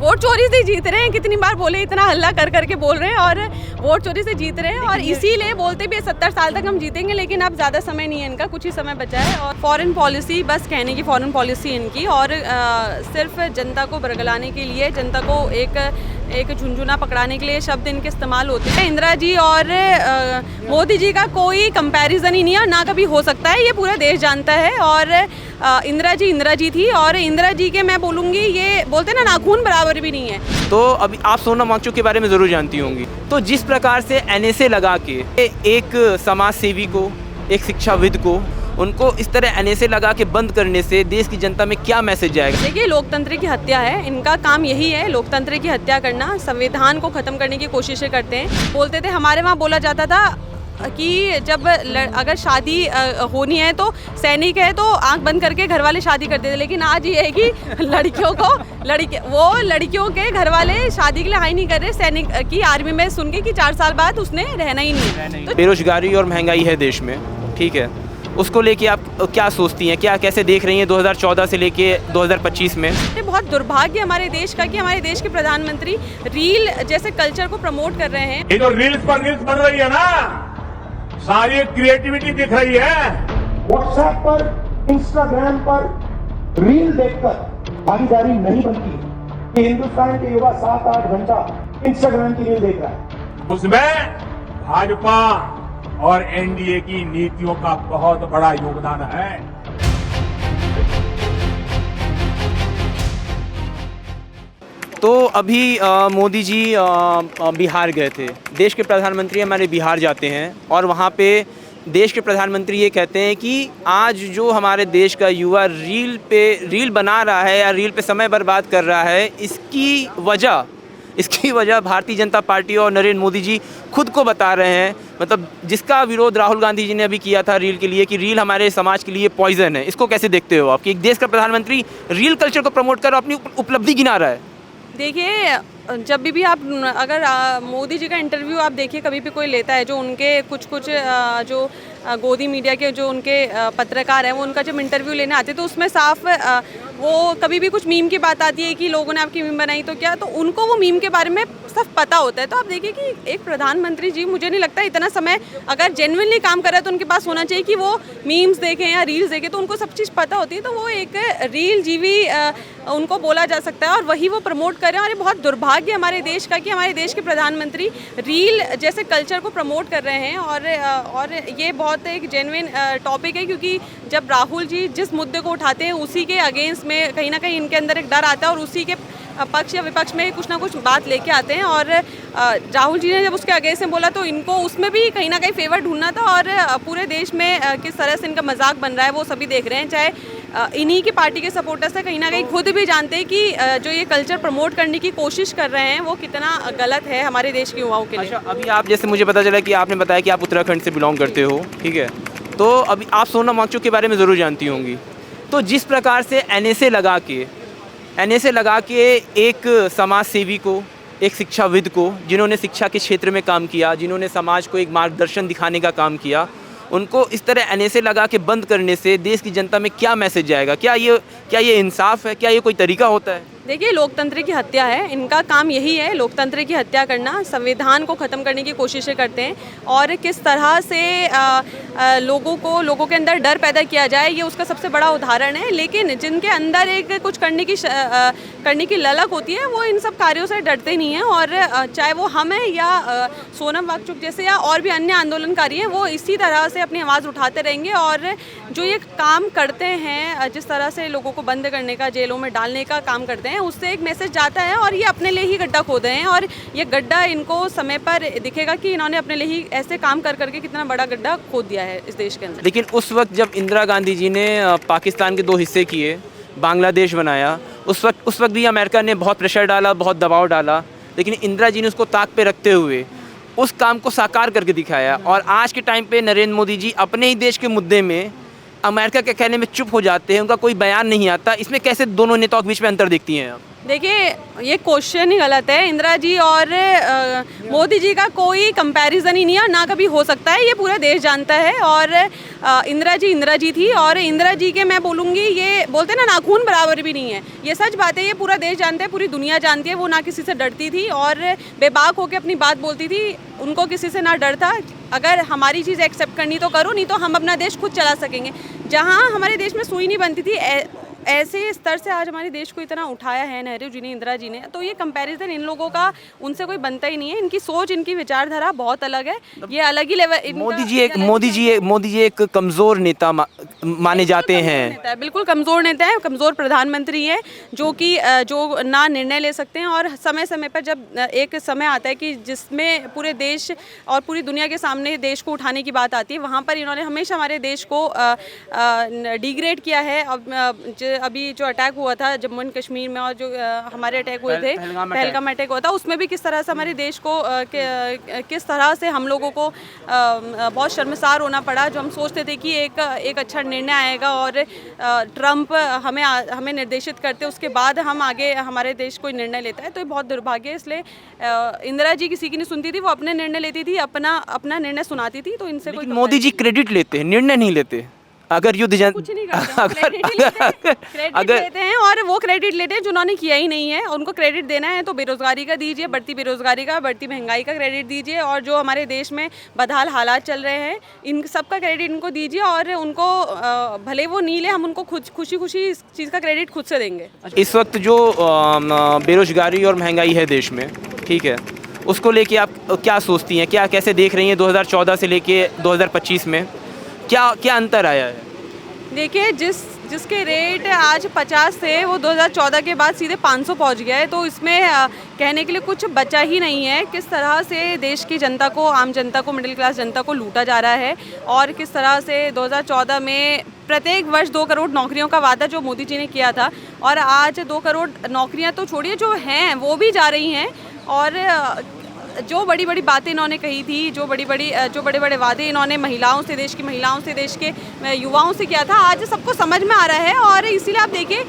Vote चोरी से जीत रहे हैं। कितनी बार बोले, इतना हल्ला कर करके बोल रहे हैं और वोट चोरी से जीत रहे हैं और इसीलिए बोलते भी 70 साल तक हम जीतेंगे, लेकिन अब ज़्यादा समय नहीं है इनका, कुछ ही समय बचा है। और फॉरेन पॉलिसी, बस कहने की फॉरेन पॉलिसी इनकी, और सिर्फ जनता को बरगलाने के लिए, जनता को एक झुंझुना पकड़ाने के लिए शब्द इनके इस्तेमाल होते हैं। इंदिरा जी और मोदी जी का कोई कंपैरिजन ही नहीं है, ना कभी हो सकता है, ये पूरा देश जानता है। और इंदिरा जी थी, और इंदिरा जी के मैं बोलूँगी, ये बोलते ना, नाखून बराबर भी नहीं है। तो अभी आप सोनम वांगचुक के बारे में ज़रूर जानती होंगी। तो जिस प्रकार से NSA लगा के एक समाज सेवी को, एक शिक्षाविद को, उनको इस तरह NSA लगा के बंद करने से देश की जनता में क्या मैसेज जाएगा? देखिए, लोकतंत्र की हत्या है, इनका काम यही है, लोकतंत्र की हत्या करना, संविधान को ख़त्म करने की कोशिशें करते हैं। बोलते थे, हमारे वहाँ बोला जाता था कि जब अगर शादी होनी है तो सैनिक है तो आंख बंद करके घर वाले शादी करते थे, लेकिन आज ये है कि लड़कियों के घर वाले शादी के लिए हाई नहीं कर रहे, सैनिक की आर्मी में सुन के कि 4 साल बाद उसने रहना ही नहीं है। तो बेरोजगारी और महंगाई है देश में, ठीक है, उसको लेके आप क्या सोचती हैं, क्या कैसे देख रही हैं 2014 से लेके 2025 में? ये बहुत दुर्भाग्य हमारे देश का कि हमारे देश के प्रधानमंत्री रील जैसे कल्चर को प्रमोट कर रहे हैं। ये जो रील्स पर रील्स बन रही है ना, सारी क्रिएटिविटी दिख रही है। व्हाट्सएप पर, इंस्टाग्राम पर रील देखकर भागीदारी नहीं बनती कि हिंदुस्तान के युवा 7-8 घंटा इंस्टाग्राम की रील देख रहा है। उसमें भाजपा और NDA की नीतियों का बहुत बड़ा योगदान है। तो अभी मोदी जी बिहार गए थे, देश के प्रधानमंत्री हमारे बिहार जाते हैं और वहाँ पे देश के प्रधानमंत्री ये कहते हैं कि आज जो हमारे देश का युवा रील बना रहा है या रील पे समय बर्बाद कर रहा है, इसकी वजह भारतीय जनता पार्टी और नरेंद्र मोदी जी खुद को बता रहे हैं। मतलब जिसका विरोध राहुल गांधी जी ने अभी किया था रील के लिए, कि रील हमारे समाज के लिए पॉइजन है, इसको कैसे देखते हो आप कि एक देश का प्रधानमंत्री रील कल्चर को प्रमोट कर अपनी उपलब्धि गिना रहा है? देखिए, जब भी आप अगर मोदी जी का इंटरव्यू आप देखिए, कभी भी कोई लेता है, जो उनके कुछ जो गोदी मीडिया के जो उनके पत्रकार हैं, वो उनका जब इंटरव्यू लेने आते हैं तो उसमें साफ वो कभी भी कुछ मीम की बात आती है कि लोगों ने आपकी मीम बनाई तो क्या, तो उनको वो मीम के बारे में सब पता होता है। तो आप देखिए कि एक प्रधानमंत्री जी, मुझे नहीं लगता इतना समय अगर जेन्युइनली काम कर रहे हैं तो उनके पास होना चाहिए कि वो मीम्स देखें या रील्स देखें, तो उनको सब चीज़ पता होती है। तो वो एक रील जीवी उनको बोला जा सकता है और वही वो प्रमोट कर रहे हैं। और ये बहुत दुर्भाग्य हमारे देश का कि हमारे देश के प्रधानमंत्री रील जैसे कल्चर को प्रमोट कर रहे हैं। और ये बहुत एक जेन्युइन टॉपिक है, क्योंकि जब राहुल जी जिस मुद्दे को उठाते हैं उसी के अगेंस्ट में कहीं ना कहीं इनके अंदर एक डर आता है और उसी के पक्ष या विपक्ष में कुछ ना कुछ बात लेके आते हैं। और राहुल जी ने जब उसके अगेंस्ट में बोला तो इनको उसमें भी कहीं ना कहीं फेवर ढूंढना था। और पूरे देश में किस तरह से इनका मजाक बन रहा है वो सभी देख रहे हैं, चाहे इन्हीं की पार्टी के सपोर्टर्स है, कहीं ना कहीं खुद भी जानते हैं कि जो ये कल्चर प्रमोट करने की कोशिश कर रहे हैं वो कितना गलत है हमारे देश के युवाओं के लिए। अच्छा, अभी आप जैसे मुझे पता चला कि आपने बताया कि आप उत्तराखंड से बिलोंग करते हो, ठीक है, तो अभी आप सोनम वांगचुक के बारे में ज़रूर जानती होंगी। तो जिस प्रकार से NSA लगा के एक समाज सेवी को, एक शिक्षाविद को, जिन्होंने शिक्षा के क्षेत्र में काम किया, जिन्होंने समाज को एक मार्गदर्शन दिखाने का काम किया, उनको इस तरह NSA लगा के बंद करने से देश की जनता में क्या मैसेज जाएगा? क्या ये इंसाफ है? क्या ये कोई तरीका होता है? देखिए, लोकतंत्र की हत्या है, इनका काम यही है, लोकतंत्र की हत्या करना, संविधान को ख़त्म करने की कोशिशें करते हैं। और किस तरह से लोगों के अंदर डर पैदा किया जाए, ये उसका सबसे बड़ा उदाहरण है। लेकिन जिनके अंदर एक कुछ करने की ललक होती है, वो इन सब कार्यों से डरते नहीं हैं। और चाहे वो हम हैं या सोनम वांगचुक जैसे या और भी अन्य आंदोलनकारी हैं, वो इसी तरह से अपनी आवाज़ उठाते रहेंगे। और जो ये काम करते हैं, जिस तरह से लोगों को बंद करने का, जेलों में डालने का काम करते हैं, उससे एक मैसेज जाता है। और ये अपने लिए ही गड्ढा खोदे हैं और ये गड्ढा इनको समय पर दिखेगा कि इन्होंने अपने लिए ही ऐसे काम कर करके कितना बड़ा गड्ढा खोद दिया है इस देश के अंदर। लेकिन उस वक्त जब इंदिरा गांधी जी ने पाकिस्तान के 2 हिस्से किए, बांग्लादेश बनाया, उस वक्त भी अमेरिका ने बहुत प्रेशर डाला, बहुत दबाव डाला, लेकिन इंदिरा जी ने उसको ताक पे रखते हुए उस काम को साकार करके दिखाया। और आज के टाइम पे नरेंद्र मोदी जी अपने ही देश के मुद्दे में अमेरिका के कहने में चुप हो जाते हैं, उनका कोई बयान नहीं आता, इसमें कैसे दोनों नेताओं के बीच में अंतर देखती हैं आप? देखिए, ये क्वेश्चन ही गलत है। इंदिरा जी और मोदी जी का कोई कंपैरिजन ही नहीं है, ना कभी हो सकता है, ये पूरा देश जानता है। और इंदिरा जी थी, और इंदिरा जी के मैं बोलूँगी, ये बोलते हैं ना, नाखून बराबर भी नहीं है। ये सच बात है, ये पूरा देश जानता है, पूरी दुनिया जानती है। वो ना किसी से डरती थी और बेबाक होकर अपनी बात बोलती थी, उनको किसी से ना डर था। अगर हमारी चीज़ एक्सेप्ट करनी तो करो, नहीं तो हम अपना देश खुद चला सकेंगे। जहाँ हमारे देश में सुई नहीं बनती थी, ऐसे स्तर से आज हमारे देश को इतना उठाया है नेहरू जी ने, इंदिरा जी ने, तो ये कंपैरिजन इन लोगों का उनसे कोई बनता ही नहीं है। इनकी सोच, इनकी विचारधारा बहुत अलग है, ये अलग ही लेवल। मोदी जी एक कमज़ोर नेता माने जाते हैं। बिल्कुल कमज़ोर नेता है, कमज़ोर प्रधानमंत्री है, जो कि जो ना निर्णय ले सकते हैं। और समय समय पर जब एक समय आता है कि जिसमें पूरे देश और पूरी दुनिया के सामने देश को उठाने की बात आती है, वहाँ पर इन्होंने हमेशा हमारे देश को डिग्रेड किया है। अभी जो अटैक हुआ था जम्मू एंड कश्मीर में, और जो हमारे अटैक हुए थे, पहलगाम अटैक हुआ था, उसमें भी किस तरह से हमारे देश को किस तरह से हम लोगों को बहुत शर्मसार होना पड़ा। जो हम सोचते थे कि एक अच्छा निर्णय आएगा और ट्रंप हमें निर्देशित करते, उसके बाद हम आगे हमारे देश कोई निर्णय लेता है, तो ये बहुत दुर्भाग्य है। इसलिए इंदिरा जी किसी की नहीं सुनती थी, वो अपने निर्णय लेती थी, अपना निर्णय सुनाती थी। तो इनसे कोई मोदी जी क्रेडिट लेते हैं, निर्णय नहीं लेते। अगर युद्ध कुछ नहीं करते, क्रेडिट लेते हैं, और वो क्रेडिट लेते हैं जिन्होंने किया ही नहीं है। उनको क्रेडिट देना है तो बेरोजगारी का दीजिए, बढ़ती बेरोजगारी का, बढ़ती महंगाई का क्रेडिट दीजिए, और जो हमारे देश में बदहाल हालात चल रहे हैं, इन सब का क्रेडिट इनको दीजिए। और उनको भले वो नहीं ले, हम उनको खुशी खुशी इस चीज़ का क्रेडिट खुद से देंगे। इस वक्त जो बेरोजगारी और महंगाई है देश में, ठीक है, उसको लेके आप क्या सोचती हैं, क्या कैसे देख रही हैं 2014 से लेके 2025 में क्या अंतर आया है? देखिए, जिसके रेट आज 50 थे, वो 2014 के बाद सीधे 500 पहुंच गया है। तो इसमें कहने के लिए कुछ बचा ही नहीं है। किस तरह से देश की जनता को, आम जनता को, मिडिल क्लास जनता को लूटा जा रहा है, और किस तरह से 2014 में प्रत्येक वर्ष 2 करोड़ नौकरियों का वादा जो मोदी जी ने किया था, और आज 2 करोड़ नौकरियां तो छोड़िए, जो हैं वो भी जा रही हैं। और जो बड़ी बड़ी बातें इन्होंने कही थी, जो बड़े बड़े वादे इन्होंने महिलाओं से, देश की महिलाओं से, देश के युवाओं से किया था, आज सबको समझ में आ रहा है। और इसीलिए आप देखिए,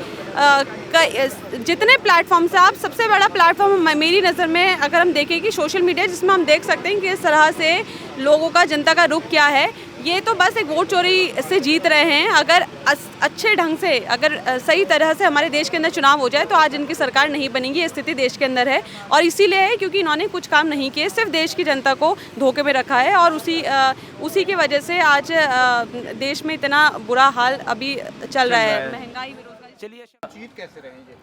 जितने प्लेटफॉर्म से, आप सबसे बड़ा प्लेटफॉर्म मेरी नज़र में अगर हम देखें कि सोशल मीडिया, जिसमें हम देख सकते हैं कि इस तरह से लोगों का, जनता का रुख क्या है। ये तो बस एक वोट चोरी से जीत रहे हैं। अगर अच्छे ढंग से, अगर सही तरह से हमारे देश के अंदर चुनाव हो जाए तो आज इनकी सरकार नहीं बनेगी। ये स्थिति देश के अंदर है, और इसीलिए है क्योंकि इन्होंने कुछ काम नहीं किए, सिर्फ देश की जनता को धोखे में रखा है। और उसी की वजह से आज देश में इतना बुरा हाल अभी चल रहा है, महंगाई, बेरोजगारी। चलिए, जीत कैसे रहेंगे?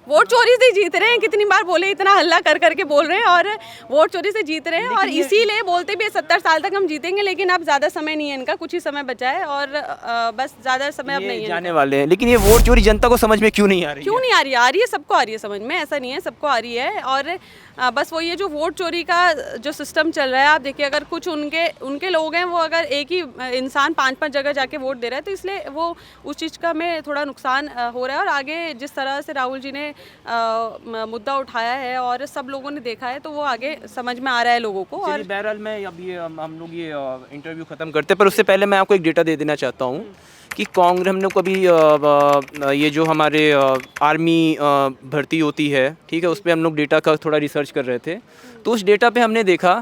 वोट चोरी से जीत रहे हैं। कितनी बार बोले, इतना हल्ला कर करके बोल रहे हैं, और वोट चोरी से जीत रहे हैं। और इसीलिए बोलते भी 70 साल तक हम जीतेंगे, लेकिन अब ज़्यादा समय नहीं है इनका, कुछ ही समय बचा है, और बस ज़्यादा समय अब नहीं है जाने वाले हैं। लेकिन ये वोट चोरी जनता को समझ में क्यों नहीं आ रही? क्यों नहीं आ रही है? आ रही है, सबको आ रही है समझ में, ऐसा नहीं है, सबको आ रही है। और बस वो ये जो वोट चोरी का जो सिस्टम चल रहा है, आप देखिए, अगर कुछ उनके लोग हैं, वो अगर एक ही इंसान 5-5 जगह जाके वोट दे रहा है, तो इसलिए वो उस चीज़ का में थोड़ा नुकसान हो रहा है। और आगे जिस तरह से राहुल जी ने मुद्दा उठाया है और सब लोगों ने देखा है, तो वो आगे समझ में आ रहा है लोगों को। और बहरहाल मैं अब ये हम लोग ये इंटरव्यू ख़त्म करते हैं, पर उससे पहले मैं आपको एक डेटा दे देना चाहता हूँ कि कांग्रेस, हम लोग कभी ये जो हमारे आर्मी भर्ती होती है, ठीक है, उस पर हम लोग डेटा का थोड़ा रिसर्च कर रहे थे। तो उस डेटा पे हमने देखा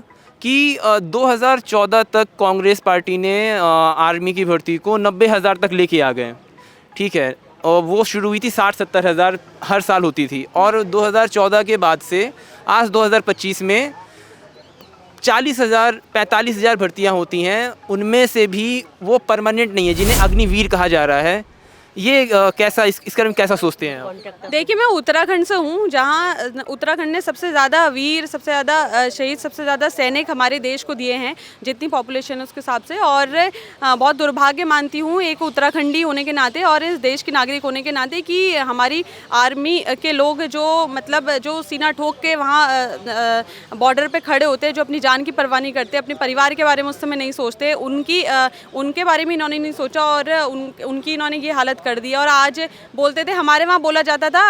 कि 2014 तक कांग्रेस पार्टी ने आर्मी की भर्ती को 90,000 तक लेके आ गए, ठीक है, और वो शुरू हुई थी 60-70 हज़ार हर साल होती थी। और 2014 के बाद से आज 2025 में 40,000 45,000 भर्तियां होती हैं, उनमें से भी वो परमानेंट नहीं है, जिन्हें अग्निवीर कहा जा रहा है। ये कैसा, इसके बारे में कैसा सोचते हैं आप? देखिए, मैं उत्तराखंड से हूँ, जहाँ उत्तराखंड ने सबसे ज़्यादा वीर, सबसे ज़्यादा शहीद, सबसे ज़्यादा सैनिक हमारे देश को दिए हैं, जितनी पॉपुलेशन है उसके हिसाब से। और बहुत दुर्भाग्य मानती हूँ एक उत्तराखंडी होने के नाते और इस देश की नागरिक होने के नाते कि हमारी आर्मी के लोग जो, मतलब जो सीना ठोक के वहाँ बॉर्डर पे खड़े होते हैं, जो अपनी जान की परवाह नहीं करते, अपने परिवार के बारे में उस समय नहीं सोचते, उनके बारे में इन्होंने नहीं सोचा, और उनकी इन्होंने ये हालत कर दी। और आज बोलते थे, हमारे वहाँ बोला जाता था,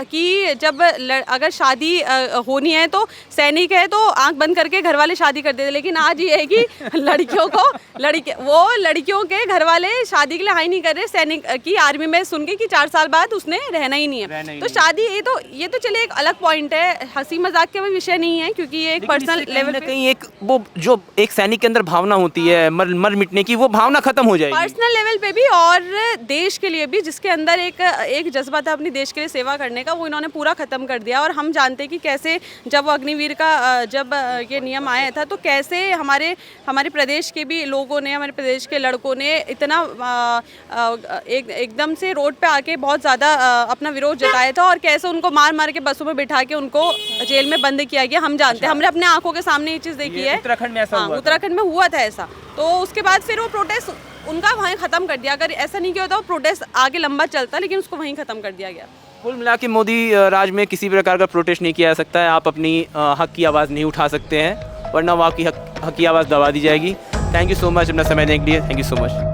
कि जब अगर शादी होनी है तो सैनिक है तो आंख बंद करके घर वाले शादी कर देते, लेकिन आज ये है कि लड़कियों के घर वाले शादी के लिए हाई नहीं कर रहे। सैनिक की आर्मी में सुन के कि 4 साल बाद उसने रहना ही नहीं है। तो शादी ये तो चले एक अलग पॉइंट है, हंसी मजाक का भी विषय नहीं है, क्योंकि ये एक पर्सनल लेवल पे कहीं एक वो जो एक सैनिक के अंदर भावना होती है मर मिटने की, वो भावना खत्म हो जाएगी पर्सनल लेवल पे भी और देश के लिए भी। जिसके अंदर एक जज्बा था अपनी देश के लिए सेवा करने का, वो इन्होंने पूरा खत्म कर दिया। और हम जानते हैं कि कैसे जब वो अग्निवीर का जब ये नियम आया था तो कैसे हमारे प्रदेश के भी लोगों ने, हमारे प्रदेश के लड़कों ने इतना एकदम से रोड पे आके बहुत ज़्यादा अपना विरोध जताया था, और कैसे उनको मार मार के बसों में बिठा के उनको जेल में बंद किया गया। हम जानते हैं, हमने अपने आंखों के सामने ये चीज़ देखी है। उत्तराखंड में ऐसा हुआ था। उत्तराखंड में हुआ था ऐसा। तो उसके बाद फिर वो प्रोटेस्ट उनका वहीं ख़त्म कर दिया। अगर ऐसा नहीं किया होता वो प्रोटेस्ट आगे लंबा चलता, लेकिन उसको वहीं ख़त्म कर दिया गया। कुल मिला के मोदी राज में किसी प्रकार का प्रोटेस्ट नहीं किया जा सकता है। आप अपनी हक की आवाज़ नहीं उठा सकते हैं, वरना वो आपकी हक की आवाज़ दबा दी जाएगी। थैंक यू सो मच अपना समय देने के लिए। Thank you so much.